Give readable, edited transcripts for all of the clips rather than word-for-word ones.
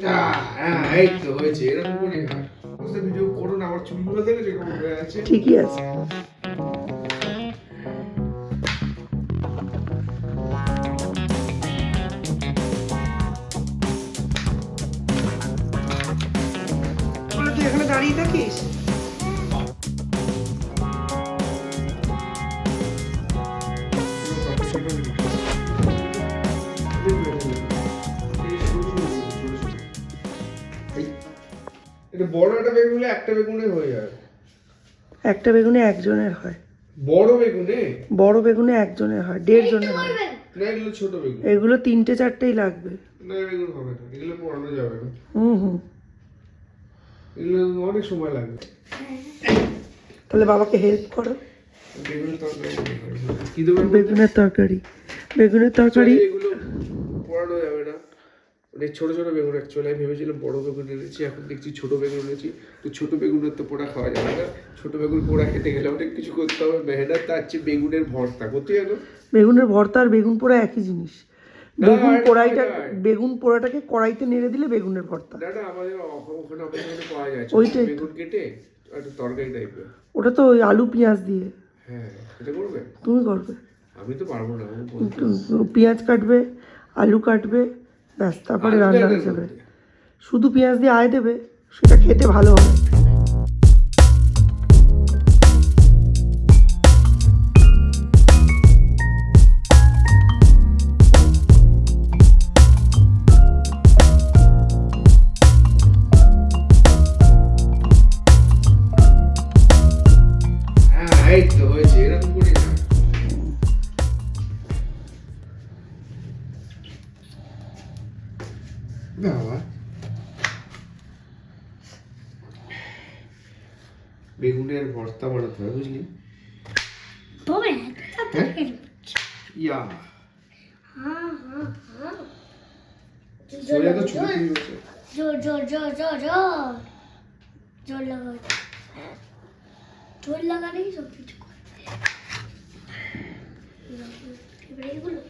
এই তো হয়েছে, এরকম করে হয়। বুঝতে ভিডিও করুন, আমার চুলগুলো দেখে যেরকম হয়ে আছে। ঠিকই আছে। তুই এখানে দাঁড়িয়ে থাকিস? এটা বড় একটা বেগুনে একটা বেগুনে হয়ে যায়। একটা বেগুনে একজনের হয়। বড় বেগুনে? বড় বেগুনে একজনের হয়, 1.5 জনের হয়। না, এগুলো ছোট বেগুন। এগুলো 3-4টেই লাগবে। না, বেগুন হবে না, এগুলো পোড়ানো যাবে না। হুম। এগুলো অনেক সময় লাগবে। তাহলে বাবাকে হেল্প করো। বেগুনের তরকারি কি দেবেন? বেগুনের তরকারি। এগুলো পোড়ানো যাবে না। অনেক ছোট ছোট বেগুন, অ্যাকচুয়ালি আমি ভেবেছিলাম বড় বেগুন এনেছি, এখন দেখছি ছোট বেগুন এনেছি। তো ছোট বেগুনের তো পোড়া খাওয়া যাবে না। ছোট বেগুন পোড়া খেতে গেলে অনেক কিছু করতে হবে, মেহনত। তার চেয়ে বেগুনের ভর্তা করতে গেলো। বেগুনের ভর্তা আর বেগুন পোড়া একই জিনিস। বেগুন পোড়াটাকে কড়াইতে নেড়ে দিলে বেগুনের ভর্তা। না, আমাদের ওখানে পাওয়া যায় ওইটাই বেগুন কেটে একটা তরকারি টাইপের। ওটা তো ওই আলু পেঁয়াজ দিয়ে। হ্যাঁ, এটা করবে? তুমি করবে? আমি তো পারবো না। পেঁয়াজ কাটবে, আলু কাটবে, ব্যাস, তারপরে রান্না হয়ে যাবে। শুধু পেঁয়াজ দিয়ে আয় দেবে, সেটা খেতে ভালো হবে। এই তো হয়েছে, এরকম করে না। বাবা, বেগুনের ভর্তা বানাতে হবে, বুঝলি? ইয়া সোজা তো ছুটি হয়েছে। জোর লাগালেই সব কিছু করে। এগুলো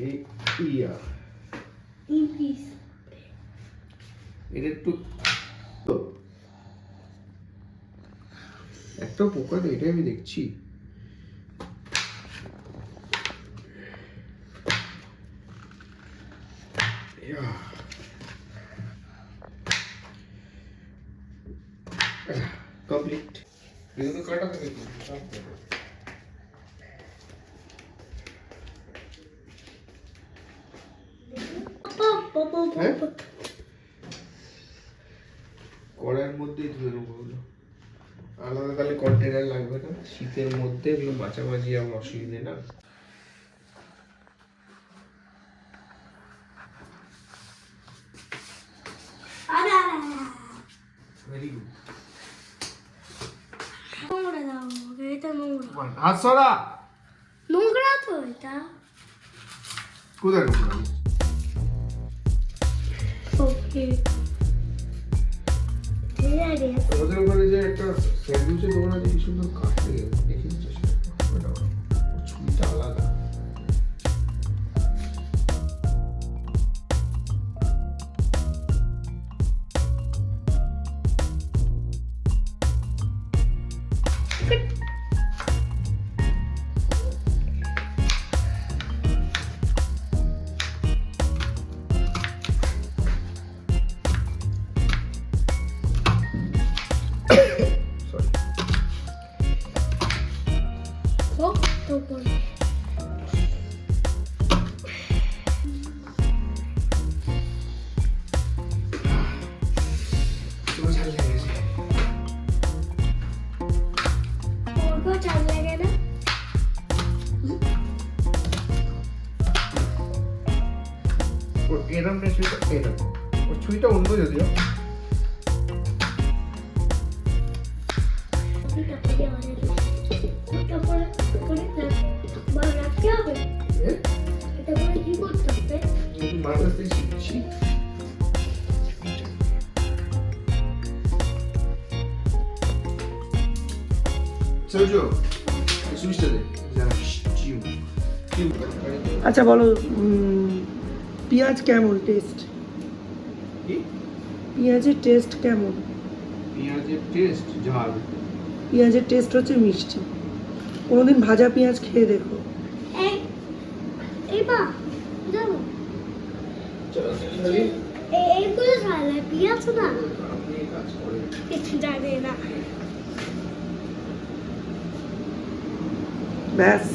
এই ইয়া ইংলিশ এটা একটু একটা পোকা নেই, এটাই আমি দেখছি। কমপ্লিট। বেগুন কাটা থাকে কড়াইয়ের মধ্যেই ধুয়ে নেবো ওগুলো। আলাদা তাহলে কন্টেনার লাগবে না, শীতের মধ্যে এগুলো মাঝামাঝি আমার অসুবিধে না। Very good. হাত সরা। নোংরা তো এটা। কোথায় নোংরা? ওকে, আমাদের ওখানে যে একটা স্যান্ডউইচের দোকান আছে, কি সুন্দর কাটতে দেখিয়েছে, ছুরিটা আলাদা। এরম না, ছুরিটা এরম, ওর ছুরিটা অন্য যদিও। মাদ্রাসায় শিখছি। সুইচটা দে, যা চিউ চিউ। আচ্ছা বলো, পেঁয়াজ কেমন টেস্ট? কি পেঁয়াজের টেস্ট কেমন? পেঁয়াজের টেস্ট ঝাল। পেঁয়াজের টেস্ট হচ্ছে মিষ্টি। কোনোদিন ভাজা পেঁয়াজ খেয়ে দেখো। এই মা যাবো এইগুলো ঝাল পেঁয়াজ না আপনি কাজ করেন। কিছু জানে না। ব্যাস,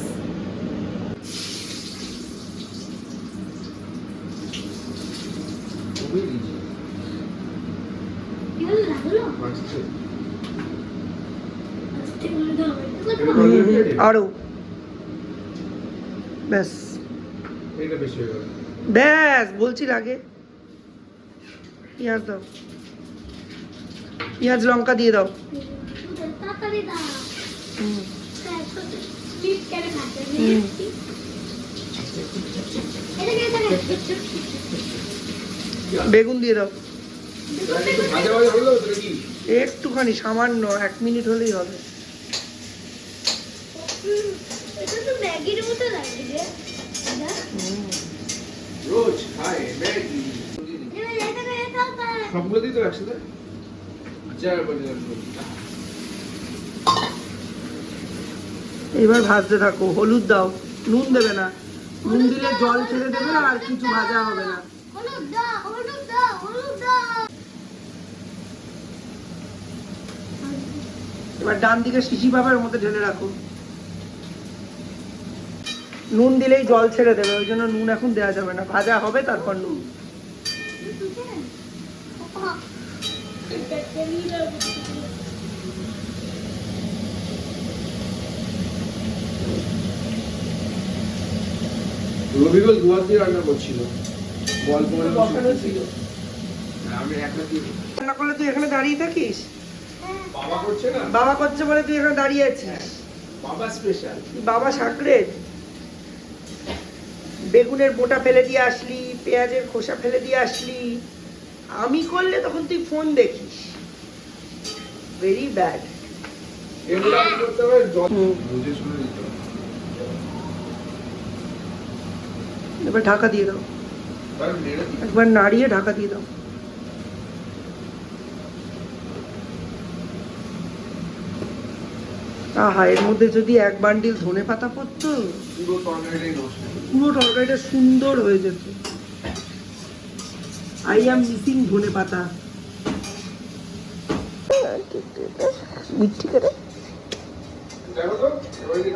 খুবই ইজি। এগুলো লাগলো মাছটা আস্তে করে দাও আরো ব্যাস এটা বেশি হয়ে গেল। ব্যাস বলছি লাগে। পেঁয়াজ দাও, পেঁয়াজ লঙ্কা দিয়ে দাও। তাড়াতাড়ি দাও হুম, স্লিপ করে খাতে হুম। বেগুন দিয়ে দাও ভাজা ভাজা হলো তো নাকি? একটুখানি, সামান্য 1 মিনিট হলেই হবে। এটা তো ম্যাগির মতো লাগে রে দাদা রোজ খায় ম্যাগি। সবগুলো দিই তো একসাথে। যার বলে এবার ভাজতে থাকো। হলুদ দাও, নুন দেবে না। নুন দিলে জল ছেড়ে দেবে আর কিছু ভাজা হবে না। হলুদ দাও হলুদ দাও হলুদ দাও এবার ডান দিকে শিশি পাবার মধ্যে ঢেলে রাখো। নুন দিলেই জল ছেড়ে দেবে, ওই জন্য নুন এখন দেওয়া যাবে না, ভাজা হবে তারপর নুন। রবিবার দুয়ার দিয়ে রান্না করছিল। গল্প করে বসানো ছিল। আমি একলা দিয়ে রান্না করলে তুই এখানে দাঁড়িয়ে থাকিস? বাবা করছে না, বাবা করছে বলে তুই এখানে দাঁড়িয়ে আছিস? বাবা স্পেশাল। বাবা সাকরেদ। বেগুনের বোটা ফেলে দিয়ে আসলি, পেঁয়াজের খোসা ফেলে দিয়ে আসলি। আমি করলে তখন তুই ফোন দেখিস। Very bad. এগুলো আমি করতে হবে জল বুঝে শুনে দিতে হবে। এবার ঢাকা দিয়ে দাও, আর নেড়ে দিই। একবার নাড়িয়ে ঢাকা দিয়ে দাও। আহা, এর মধ্যে যদি 1 বান্ডিল ধনে পাতা পড়তো, পুরো তরকারিটাই নষ্ট। পুরো তরকারিটা সুন্দর হয়ে যেত। আই এম মিসিং ধনে পাতা। মিষ্টি করে দেখো তো এবার কি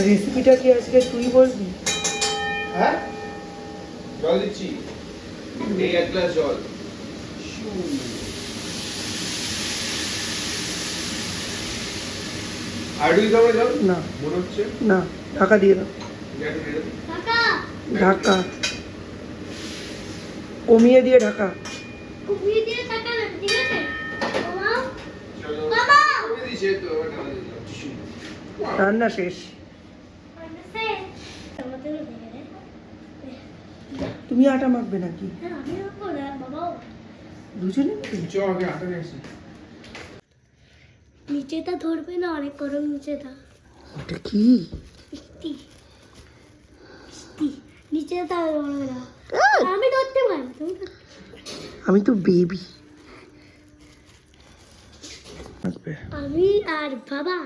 রেসিপিটা কি আজকে তুই বলবি? হ্যাঁ জল দিচ্ছি, এই 1 গ্লাস জল। আর দিতে হবে জল না মনে হচ্ছে। না, ঢাকা দিয়ে দাও। একটু নেড়ে দিই। কাকা ঢাকা কমিয়ে দিয়ে ঢাকা। কুপিয়ে দিয়ে কাকা না ঠিক আছে বাবা চলো বাবা আমি দিছি তো এবার ঢাকা দিয়ে দিলাম। রান্না শেষ। আনছে আমাদের দেখে রে তুমি আটা মাখবে নাকি? হ্যাঁ আমি করব বাবা দুজনে মিলে? চ আগে আটা নিয়ে আসি। নিচেটা ধরবে না অনেক গরম নিচেটা ওটা কি? মিষ্টি মিষ্টি নিচেটা ধরবে না আমি ধরতে পারি তুমি ধরতে আমি তো বেবি। আমি আর বাবা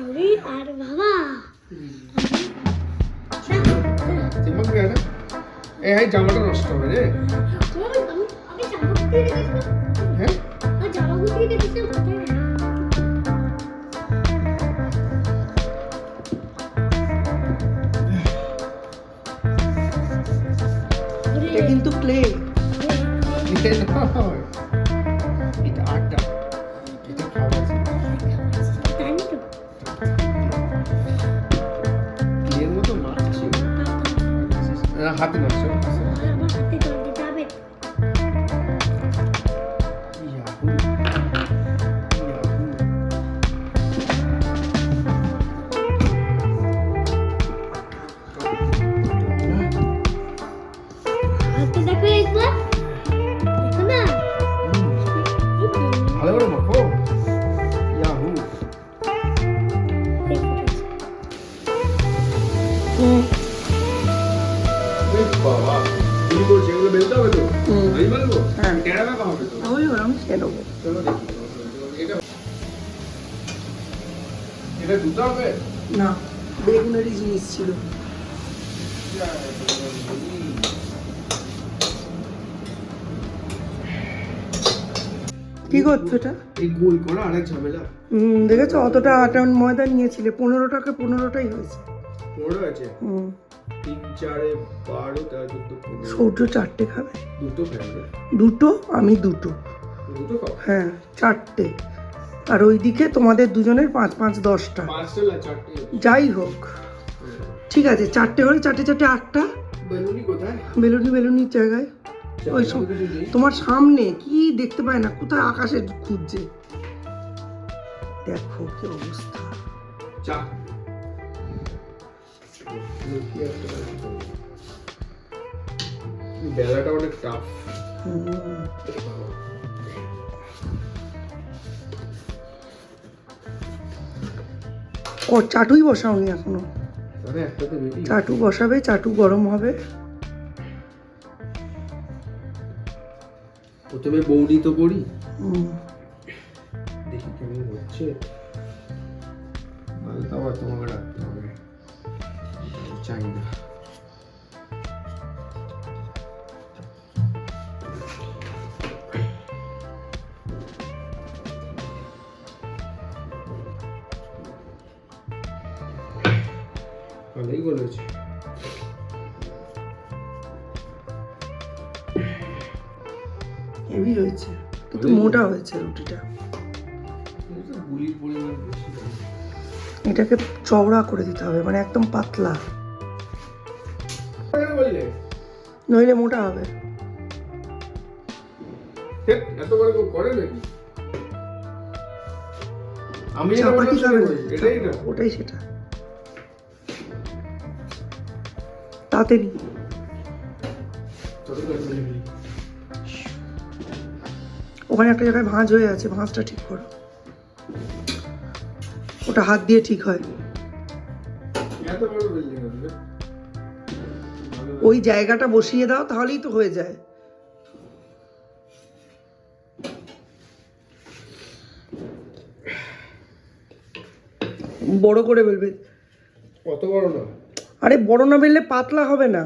আমি আর বাবা চিমক গয়া না এই হাই জামাটা নষ্ট হবে রে। আমি জামা কুটিয়ে রেখেছিলাম হ্যাঁ আমি জামা কুটিয়ে রেখেছিলাম কোথায় রে? এটা কিন্তু ক্লে। এটা নয়, এটা আটা, এটা খাওয়া আছে। জানি তো এর মতো মাখছি হাতে নষ্ট। আমার হাতে জল দিতে হবে ইয়াহু ইয়াহু হাতে দেখো একবার দেখো না ভালো করে মাখো। টাকা হবে তো। ওই আমি খেয়ে নেবো। চলো দেখি। এটা এটা দুটো হবে? না, বেগুনেরই জিনিস ছিল। কি করছো এটা? এই গোল করা আরেক ঝামেলা। দেখেছো অতটা আটা ময়দা নিয়েছিলে, 15 টাকা 15টাই হয়েছে। 15 আছে? 3 4 12 13 14 15। সৌর্য 4টে খাবে। দুটো খাবে? দুটো, আমি দুটো। দুটো খাও? হ্যাঁ 4টে। আর ওইদিকে তোমাদের দুজনের 5 5 10টা। 5টা না 4টে? যাই হোক, ঠিক আছে 4টে হলে 4টে 4টে 8টা। বেলুনি কোথায়? বেলুনির জায়গায় ওই তোমার সামনে। কি দেখতে পায় না? কোথায়? আকাশে খুঁজছে। দেখো কি অবস্থা। চা বেলাটা অনেক টাফ। ও চাটুই বসাওনি এখনো? আরে একটাতে বেশি। চাটু বসাবে, চাটু গরম হবে। প্রথমে বৌনি তো করি, দেখি কেমন হচ্ছে। তাহলে তো আবার তোমাকে রাখতে হবে, চাই না। ভালোই বলেছি। হেভি হয়েছে, কিন্তু মোটা হয়েছে রুটিটা। গুলির পরিমাণ বেশি। এটাকে চওড়া করে দিতে হবে, মানে একদম পাতলা, বললে নইলে মোটা হবে। এত বড় কেউ করে নাকি? আমি চাপাতি খাবে না, এটাই না, ওটাই সেটা। তাড়াতাড়ি ওখানে একটা জায়গায় ভাঁজ হয়ে আছে, ভাঁজটা ঠিক করো। ওটা হাত দিয়ে ঠিক হয়। এত বড় বিল্ডিং হবে, ওই জায়গাটা বসিয়ে দাও, তাহলেই তো হয়ে যায়। বড় করে বেলবে। কত বড় না? আরে বড় না বেললে পাতলা হবে না,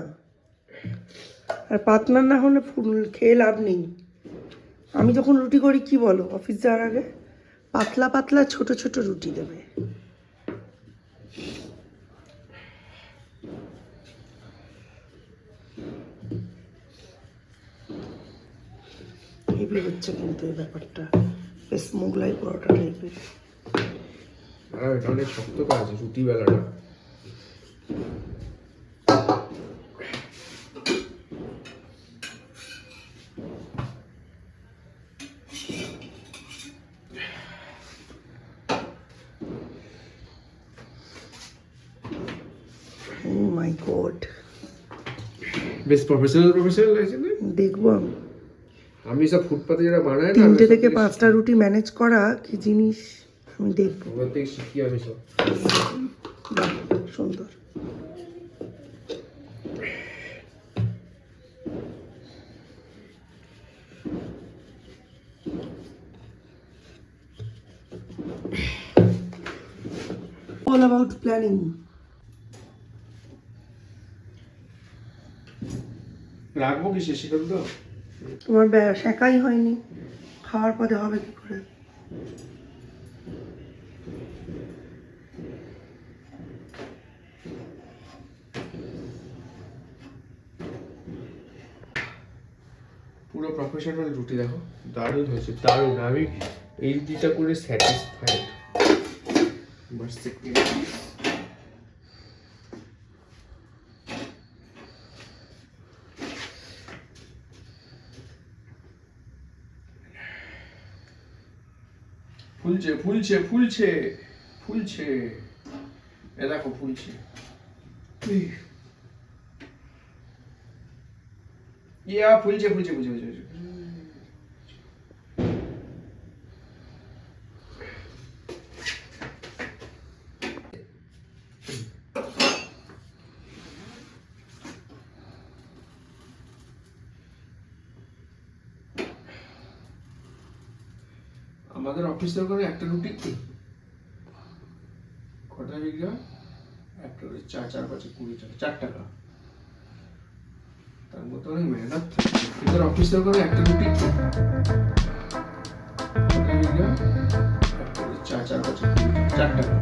আর পাতলা না হলে খেয়ে লাভ নেই। আমি যখন রুটি করি কি বলো, অফিস যাওয়ার আগে পাতলা পাতলা ছোট ছোট রুটি দেবে। হেভি হচ্ছে কিন্তু এই ব্যাপারটা, বেশ মোগলাই পরোটা টাইপের। আর এটা অনেক শক্ত কাজ, রুটি বেলাটা। ও মাই গড, বেশ প্রফেশনাল লাগছে না? দেখবো আমি। আমি সব ফুটপাতে যারা বানায় না, 3টে থেকে 5টা রুটি ম্যানেজ করা কি জিনিস, আমি দেখবো। ওখান থেকে শিখি আমি সব। বাহ, সুন্দর। All about planning. রাখবো কি সেখান তো? তোমার শেখাই হয়নি, খাওয়ার পরে হবে কি করে? পুরো প্রফেশনাল রুটি দেখো, দারুণ হয়েছে, দারুণ। আমি এই রুটিটা করে স্যাটিসফাইড। ফুলছে ফুলছে ফুলছে ফুলছে, এ দেখো ফুলছে। ইয়া ফুলছে ফুলছে ফুলছে ফুলছে। আমাদের অফিসের ওখানে একটা রুটি কটা বিক্রি হয়? একটা রুটি 4-5-20 টাকা, 4 টাকা। তার মতো অনেক মেহনত থাকে। আমাদের অফিসের ওখানে একটা রুটি কটা বিক্রি হয়? একটা রুটি 4-5-20 টাকা, 4 টাকা।